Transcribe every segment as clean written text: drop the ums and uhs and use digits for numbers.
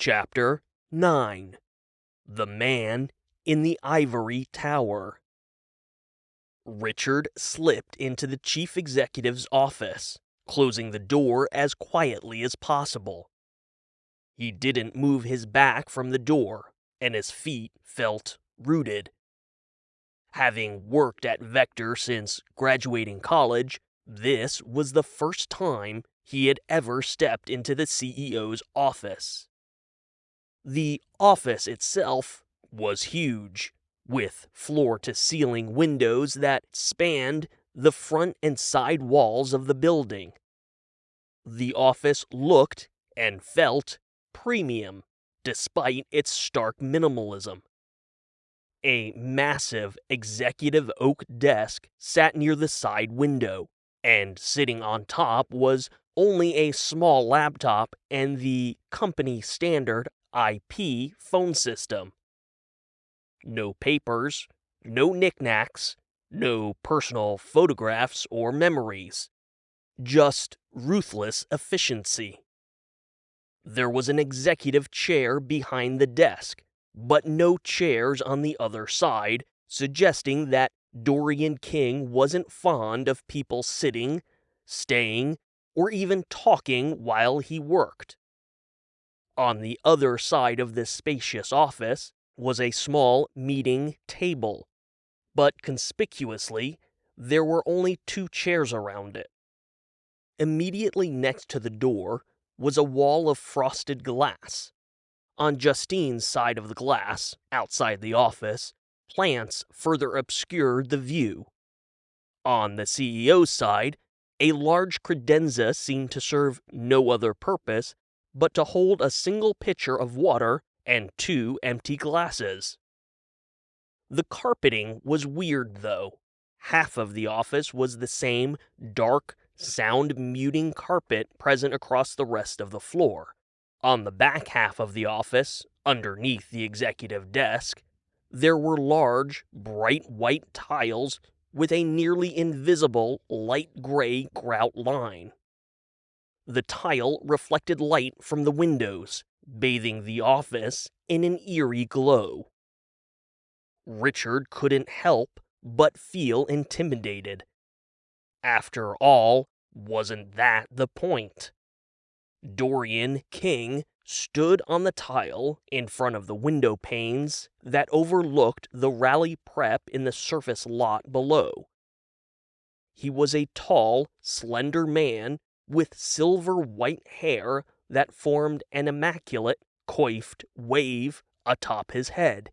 Chapter 9. The Man in the Ivory Tower. Richard slipped into the chief executive's office, closing the door as quietly as possible. He didn't move his back from the door, and his feet felt rooted. Having worked at Vector since graduating college, this was the first time he had ever stepped into the CEO's office. The office itself was huge, with floor-to-ceiling windows that spanned the front and side walls of the building. The office looked and felt premium, despite its stark minimalism. A massive executive oak desk sat near the side window, and sitting on top was only a small laptop and the company standard IP phone system. No papers, no knickknacks, no personal photographs or memories. Just ruthless efficiency. There was an executive chair behind the desk, but no chairs on the other side, suggesting that Dorian King wasn't fond of people sitting, staying, or even talking while he worked. On the other side of this spacious office was a small meeting table, but conspicuously, there were only 2 chairs around it. Immediately next to the door was a wall of frosted glass. On Justine's side of the glass, outside the office, plants further obscured the view. On the CEO's side, a large credenza seemed to serve no other purpose but to hold a single pitcher of water and 2 empty glasses. The carpeting was weird, though. Half of the office was the same dark, sound-muting carpet present across the rest of the floor. On the back half of the office, underneath the executive desk, there were large, bright white tiles with a nearly invisible light gray grout line. The tile reflected light from the windows, bathing the office in an eerie glow. Richard couldn't help but feel intimidated. After all, wasn't that the point? Dorian King stood on the tile in front of the window panes that overlooked the rally prep in the surface lot below. He was a tall, slender man with silver-white hair that formed an immaculate, coiffed wave atop his head.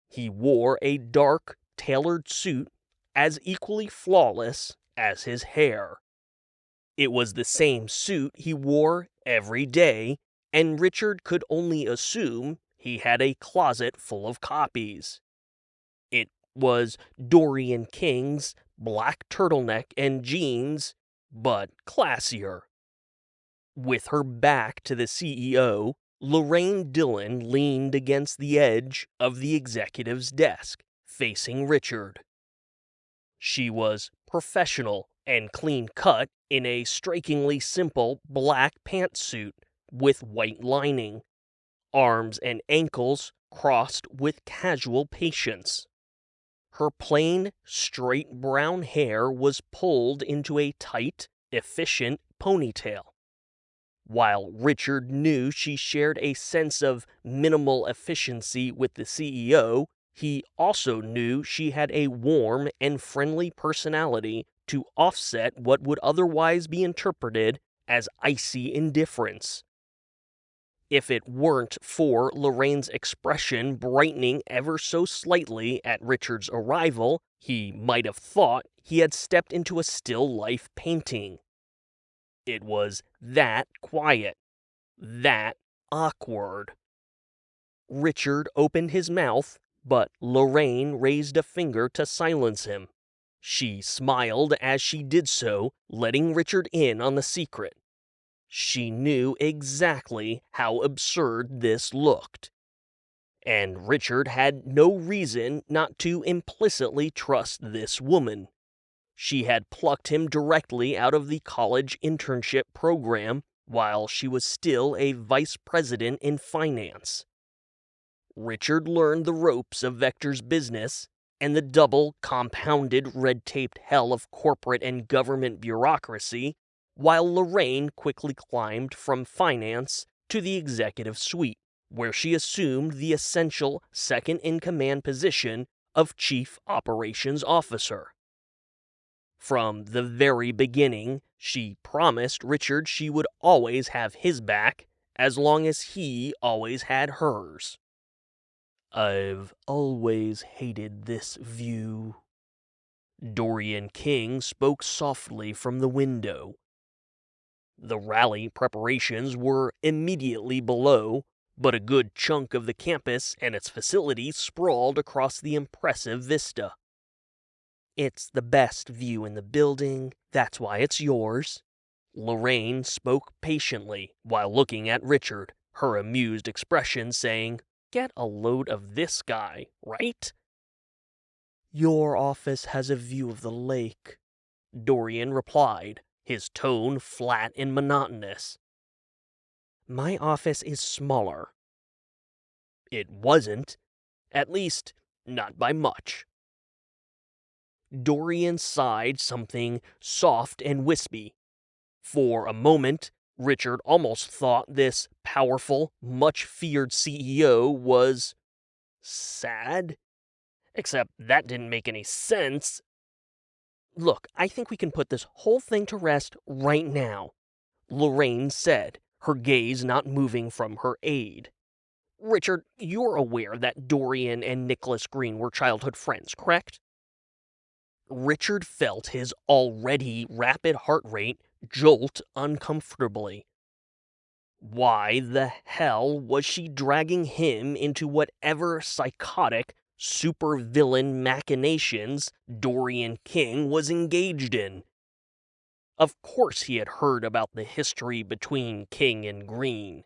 He wore a dark, tailored suit as equally flawless as his hair. It was the same suit he wore every day, and Richard could only assume he had a closet full of copies. It was Dorian King's black turtleneck and jeans, but classier. With her back to the CEO, Lorraine Dillon leaned against the edge of the executive's desk, facing Richard. She was professional and clean-cut in a strikingly simple black pantsuit with white lining, arms and ankles crossed with casual patience. Her plain, straight brown hair was pulled into a tight, efficient ponytail. While Richard knew she shared a sense of minimal efficiency with the CEO, he also knew she had a warm and friendly personality to offset what would otherwise be interpreted as icy indifference. If it weren't for Lorraine's expression brightening ever so slightly at Richard's arrival, he might have thought he had stepped into a still life painting. It was that quiet, that awkward. Richard opened his mouth, but Lorraine raised a finger to silence him. She smiled as she did so, letting Richard in on the secret. She knew exactly how absurd this looked. And Richard had no reason not to implicitly trust this woman. She had plucked him directly out of the college internship program, while she was still a vice president in finance. Richard learned the ropes of Vector's business and the double, compounded, red-taped hell of corporate and government bureaucracy, while Lorraine quickly climbed from finance to the executive suite, where she assumed the essential second-in-command position of Chief Operations Officer. From the very beginning, she promised Richard she would always have his back, as long as he always had hers. "I've always hated this view." Dorian King spoke softly from the window. The rally preparations were immediately below, but a good chunk of the campus and its facilities sprawled across the impressive vista. "It's the best view in the building, that's why it's yours." Lorraine spoke patiently while looking at Richard, her amused expression saying, "Get a load of this guy, right?" "Your office has a view of the lake," Dorian replied, his tone flat and monotonous. "My office is smaller." It wasn't. At least, not by much. Dorian sighed something soft and wispy. For a moment, Richard almost thought this powerful, much-feared CEO was sad. Except that didn't make any sense. "Look, I think we can put this whole thing to rest right now," Lorraine said, her gaze not moving from her aide. "Richard, you're aware that Dorian and Nicholas Green were childhood friends, correct?" Richard felt his already rapid heart rate jolt uncomfortably. Why the hell was she dragging him into whatever psychotic, supervillain machinations Dorian King was engaged in? Of course he had heard about the history between King and Green.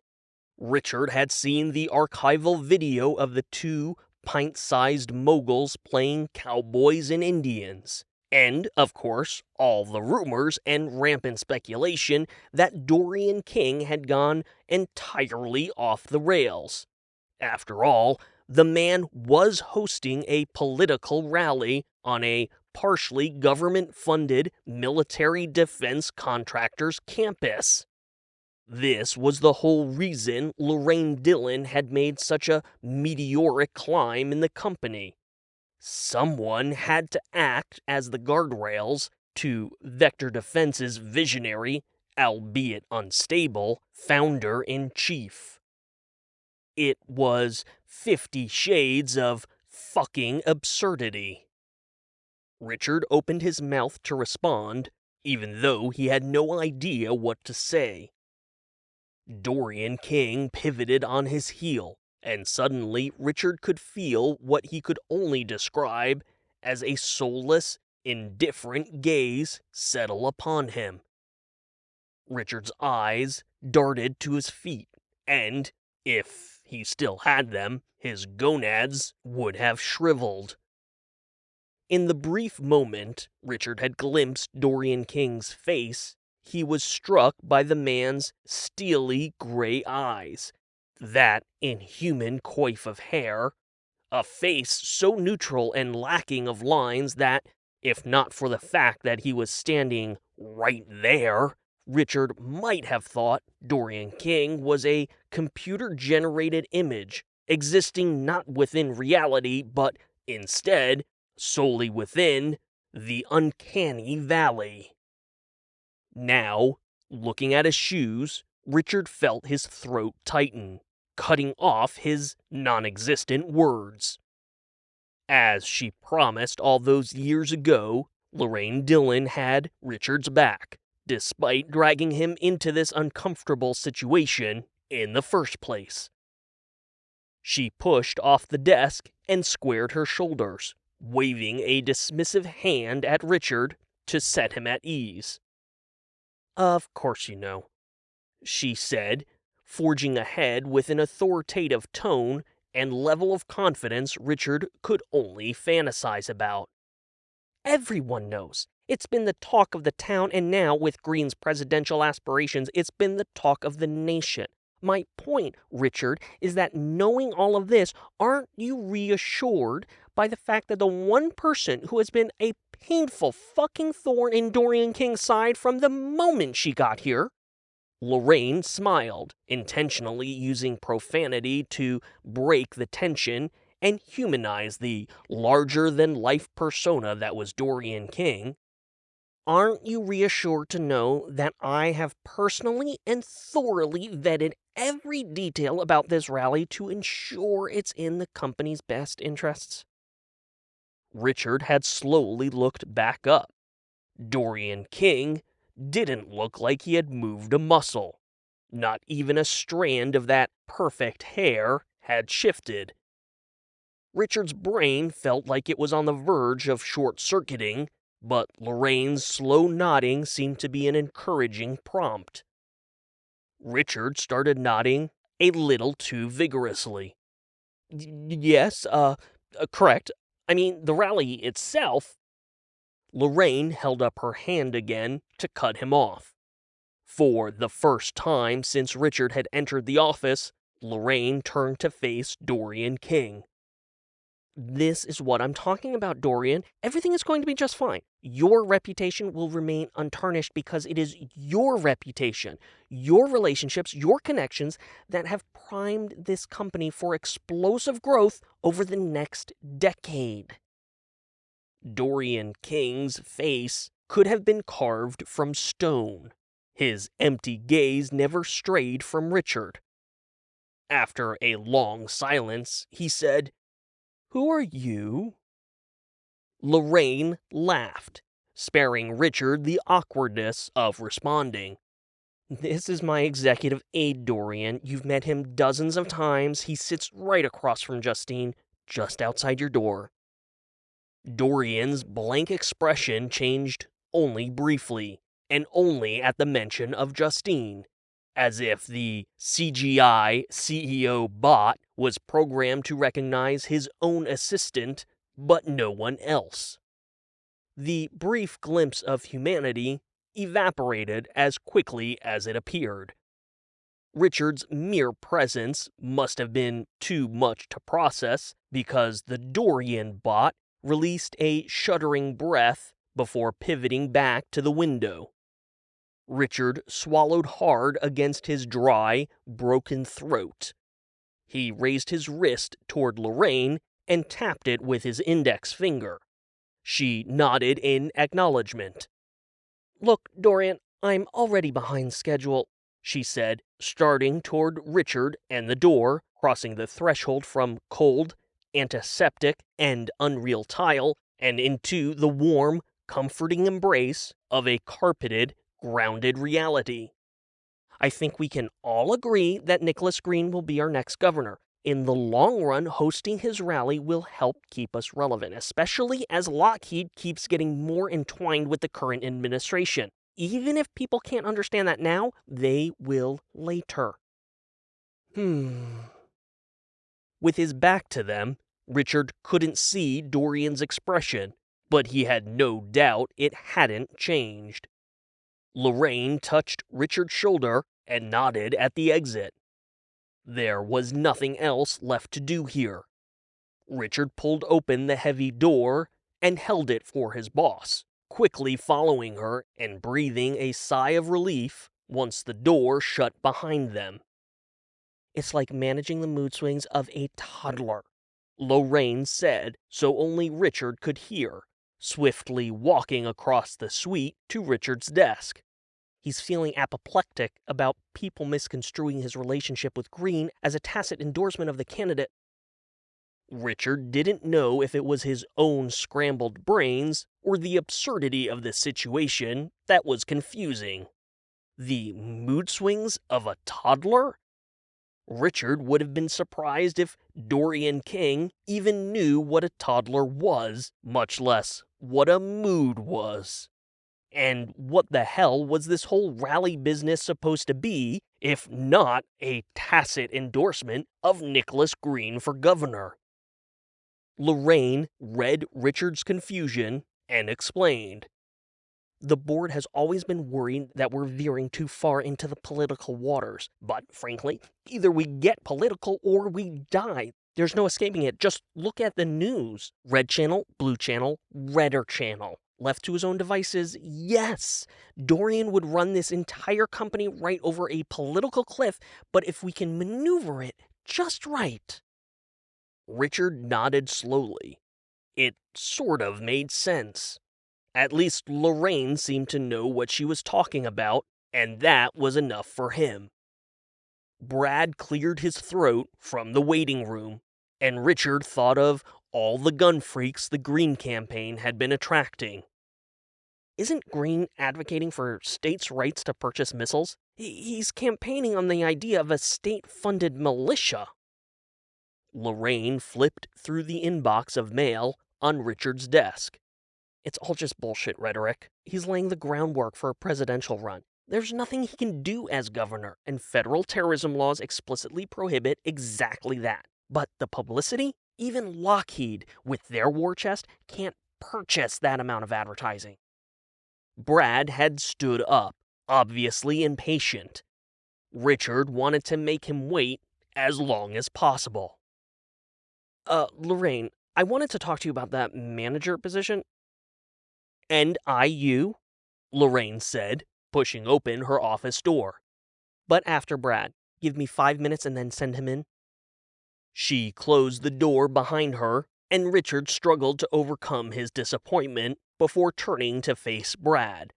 Richard had seen the archival video of the two pint-sized moguls playing cowboys and Indians. And, of course, all the rumors and rampant speculation that Dorian King had gone entirely off the rails. After all, the man was hosting a political rally on a partially government-funded military defense contractor's campus. This was the whole reason Lorraine Dillon had made such a meteoric climb in the company. Someone had to act as the guardrails to Vector Defense's visionary, albeit unstable, founder-in-chief. It was 50 shades of fucking absurdity. Richard opened his mouth to respond, even though he had no idea what to say. Dorian King pivoted on his heel, and suddenly Richard could feel what he could only describe as a soulless, indifferent gaze settle upon him. Richard's eyes darted to his feet, and, if he still had them, his gonads would have shriveled. In the brief moment Richard had glimpsed Dorian King's face, he was struck by the man's steely gray eyes, that inhuman coif of hair, a face so neutral and lacking of lines that, if not for the fact that he was standing right there, Richard might have thought Dorian King was a computer-generated image, existing not within reality, but instead solely within the uncanny valley. Now, looking at his shoes, Richard felt his throat tighten, cutting off his non-existent words. As she promised all those years ago, Lorraine Dillon had Richard's back, despite dragging him into this uncomfortable situation in the first place. She pushed off the desk and squared her shoulders, waving a dismissive hand at Richard to set him at ease. "Of course you know," she said, forging ahead with an authoritative tone and level of confidence Richard could only fantasize about. "Everyone knows. It's been the talk of the town, and now, with Green's presidential aspirations, it's been the talk of the nation. My point, Richard, is that knowing all of this, aren't you reassured by the fact that the one person who has been a painful fucking thorn in Dorian King's side from the moment she got here? Lorraine smiled, intentionally using profanity to break the tension and humanize the larger-than-life persona that was Dorian King. Aren't you reassured to know that I have personally and thoroughly vetted every detail about this rally to ensure it's in the company's best interests? Richard had slowly looked back up. Dorian King didn't look like he had moved a muscle. Not even a strand of that perfect hair had shifted. Richard's brain felt like it was on the verge of short-circuiting, but Lorraine's slow nodding seemed to be an encouraging prompt. Richard started nodding a little too vigorously. Yes, correct. I mean, the rally itself. Lorraine held up her hand again to cut him off. For the first time since Richard had entered the office, Lorraine turned to face Dorian King. This is what I'm talking about, Dorian. Everything is going to be just fine. Your reputation will remain untarnished because it is your reputation, your relationships, your connections that have primed this company for explosive growth over the next decade. Dorian King's face could have been carved from stone. His empty gaze never strayed from Richard. After a long silence, he said, "Who are you?" Lorraine laughed, sparing Richard the awkwardness of responding. "This is my executive aide, Dorian. You've met him dozens of times. He sits right across from Justine, just outside your door." Dorian's blank expression changed only briefly, and only at the mention of Justine, as if the CGI CEO bot was programmed to recognize his own assistant, but no one else. The brief glimpse of humanity evaporated as quickly as it appeared. Richard's mere presence must have been too much to process because the Dorian bot released a shuddering breath before pivoting back to the window. Richard swallowed hard against his dry, broken throat. He raised his wrist toward Lorraine and tapped it with his index finger. She nodded in acknowledgement. "Look, Dorian, I'm already behind schedule," she said, starting toward Richard and the door, crossing the threshold from cold, antiseptic, and unreal tile, and into the warm, comforting embrace of a carpeted, grounded reality. "I think we can all agree that Nicholas Green will be our next governor. In the long run, hosting his rally will help keep us relevant, especially as Lockheed keeps getting more entwined with the current administration. Even if people can't understand that now, they will later." With his back to them, Richard couldn't see Dorian's expression, but he had no doubt it hadn't changed. Lorraine touched Richard's shoulder and nodded at the exit. There was nothing else left to do here. Richard pulled open the heavy door and held it for his boss, quickly following her and breathing a sigh of relief once the door shut behind them. "It's like managing the mood swings of a toddler," Lorraine said, so only Richard could hear, swiftly walking across the suite to Richard's desk. He's feeling apoplectic about people misconstruing his relationship with Green as a tacit endorsement of the candidate. Richard didn't know if it was his own scrambled brains or the absurdity of the situation that was confusing. The mood swings of a toddler? Richard would have been surprised if Dorian King even knew what a toddler was, much less what a mood was. And what the hell was this whole rally business supposed to be, if not a tacit endorsement of Nicholas Green for governor? Lorraine read Richard's confusion and explained. The board has always been worried that we're veering too far into the political waters. But frankly, either we get political or we die. There's no escaping it. Just look at the news. Red channel, blue channel, redder channel. Left to his own devices, yes. Dorian would run this entire company right over a political cliff, but if we can maneuver it just right. Richard nodded slowly. It sort of made sense. At least Lorraine seemed to know what she was talking about, and that was enough for him. Brad cleared his throat from the waiting room, and Richard thought of all the gun freaks the Green campaign had been attracting. Isn't Green advocating for states' rights to purchase missiles? He's campaigning on the idea of a state-funded militia. Lorraine flipped through the inbox of mail on Richard's desk. It's all just bullshit rhetoric. He's laying the groundwork for a presidential run. There's nothing he can do as governor, and federal terrorism laws explicitly prohibit exactly that. But the publicity? Even Lockheed, with their war chest, can't purchase that amount of advertising. Brad had stood up, obviously impatient. Richard wanted to make him wait as long as possible. Lorraine, I wanted to talk to you about that manager position. "And you," Lorraine said, pushing open her office door. "But after Brad. Give me 5 minutes and then send him in." She closed the door behind her, and Richard struggled to overcome his disappointment before turning to face Brad.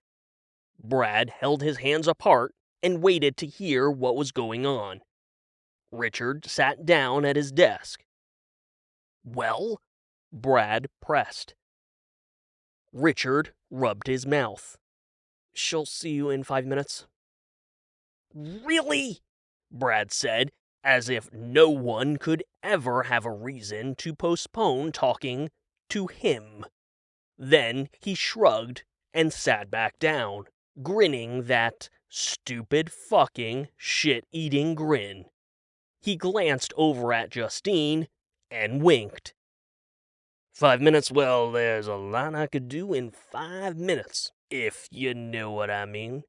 Brad held his hands apart and waited to hear what was going on. Richard sat down at his desk. "Well?" Brad pressed. Richard rubbed his mouth. "She'll see you in 5 minutes." "Really?" Brad said, as if no one could ever have a reason to postpone talking to him. Then he shrugged and sat back down, grinning that stupid fucking shit-eating grin. He glanced over at Justine and winked. 5 minutes, well, there's a lot I could do in 5 minutes, if you know what I mean.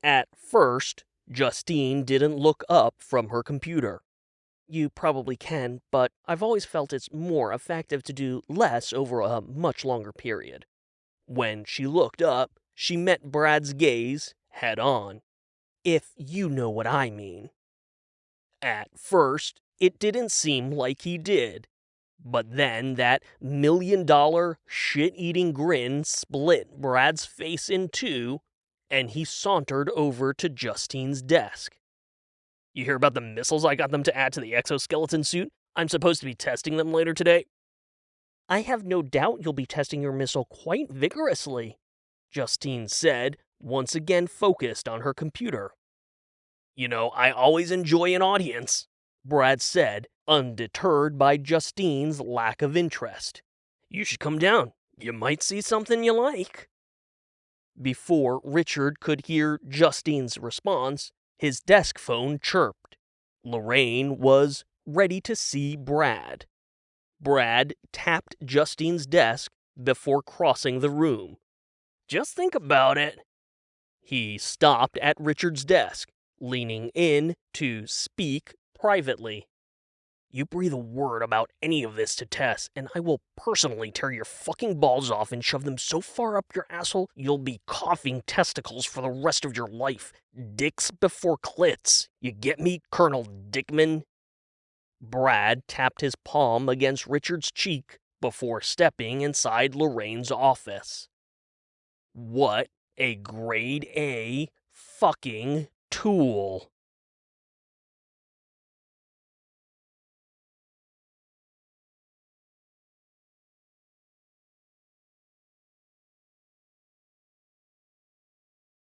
At first, Justine didn't look up from her computer. You probably can, but I've always felt it's more effective to do less over a much longer period. When she looked up, she met Brad's gaze head on. If you know what I mean. At first, it didn't seem like he did. But then that $1,000,000 shit-eating grin split Brad's face in two, and he sauntered over to Justine's desk. "You hear about the missiles I got them to add to the exoskeleton suit? I'm supposed to be testing them later today." "I have no doubt you'll be testing your missile quite vigorously," Justine said, once again focused on her computer. "You know, I always enjoy an audience," Brad said, undeterred by Justine's lack of interest. "You should come down. You might see something you like." Before Richard could hear Justine's response, his desk phone chirped. Lorraine was ready to see Brad. Brad tapped Justine's desk before crossing the room. "Just think about it." He stopped at Richard's desk, leaning in to speak privately. "You breathe a word about any of this to Tess, and I will personally tear your fucking balls off and shove them so far up your asshole you'll be coughing testicles for the rest of your life. Dicks before clits. You get me, Colonel Dickman?" Brad tapped his palm against Richard's cheek before stepping inside Lorraine's office. What a grade A fucking tool.